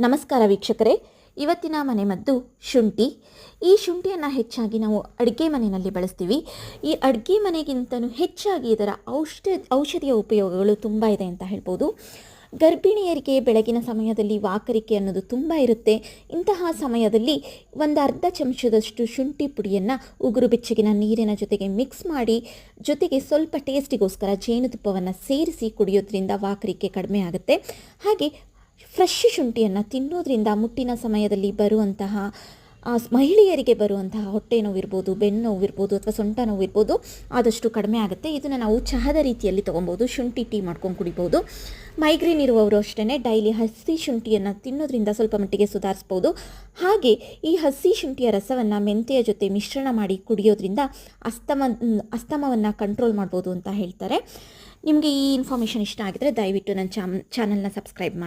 ನಮಸ್ಕಾರ ವೀಕ್ಷಕರೇ, ಇವತ್ತಿನ ಮನೆಮದ್ದು ಶುಂಠಿ. ಈ ಶುಂಠಿಯನ್ನು ಹೆಚ್ಚಾಗಿ ನಾವು ಅಡುಗೆ ಮನೆಯಲ್ಲಿ ಬಳಸ್ತೀವಿ. ಈ ಅಡುಗೆ ಮನೆಗಿಂತಲೂ ಹೆಚ್ಚಾಗಿ ಇದರ ಔಷಧಿಯ ಉಪಯೋಗಗಳು ತುಂಬ ಇದೆ ಅಂತ ಹೇಳ್ಬೋದು. ಗರ್ಭಿಣಿಯರಿಗೆ ಬೆಳಗಿನ ಸಮಯದಲ್ಲಿ ವಾಕರಿಕೆ ಅನ್ನೋದು ತುಂಬ ಇರುತ್ತೆ. ಇಂತಹ ಸಮಯದಲ್ಲಿ ಒಂದು ಅರ್ಧ ಚಮಚದಷ್ಟು ಶುಂಠಿ ಪುಡಿಯನ್ನು ಉಗುರು ಬೆಚ್ಚಗಿನ ನೀರಿನ ಜೊತೆಗೆ ಮಿಕ್ಸ್ ಮಾಡಿ, ಜೊತೆಗೆ ಸ್ವಲ್ಪ ಟೇಸ್ಟಿಗೋಸ್ಕರ ಜೇನುತುಪ್ಪವನ್ನು ಸೇರಿಸಿ ಕುಡಿಯೋದ್ರಿಂದ ವಾಕರಿಕೆ ಕಡಿಮೆ ಆಗುತ್ತೆ. ಹಾಗೆ ಫ್ರೆಶ್ ಶುಂಠಿಯನ್ನು ತಿನ್ನೋದ್ರಿಂದ ಮುಟ್ಟಿನ ಸಮಯದಲ್ಲಿ ಬರುವಂತಹ ಮಹಿಳೆಯರಿಗೆ ಬರುವಂತಹ ಹೊಟ್ಟೆ ನೋವಿರ್ಬೋದು, ಬೆನ್ನು ನೋವಿರ್ಬೋದು ಅಥವಾ ಸೊಂಟ ನೋವಿರ್ಬೋದು, ಆದಷ್ಟು ಕಡಿಮೆ ಆಗುತ್ತೆ. ಇದನ್ನು ನಾವು ಚಹದ ರೀತಿಯಲ್ಲಿ ತೊಗೊಬೋದು, ಶುಂಠಿ ಟೀ ಮಾಡ್ಕೊಂಡು ಕುಡಿಬೋದು. ಮೈಗ್ರೇನ್ ಇರುವವರು ಅಷ್ಟೇ ಡೈಲಿ ಹಸಿ ಶುಂಠಿಯನ್ನು ತಿನ್ನೋದ್ರಿಂದ ಸ್ವಲ್ಪ ಮಟ್ಟಿಗೆ ಸುಧಾರಿಸ್ಬೋದು. ಹಾಗೆ ಈ ಹಸಿ ಶುಂಠಿಯ ರಸವನ್ನು ಮೆಂತೆಯ ಜೊತೆ ಮಿಶ್ರಣ ಮಾಡಿ ಕುಡಿಯೋದ್ರಿಂದ ಅಸ್ತಮವನ್ನು ಕಂಟ್ರೋಲ್ ಮಾಡ್ಬೋದು ಅಂತ ಹೇಳ್ತಾರೆ. ನಿಮಗೆ ಈ ಇನ್ಫಾರ್ಮೇಷನ್ ಇಷ್ಟ ಆಗಿದ್ರೆ ದಯವಿಟ್ಟು ನನ್ನ ಚಾನಲ್ನ ಸಬ್ಸ್ಕ್ರೈಬ್ ಮಾಡಿ.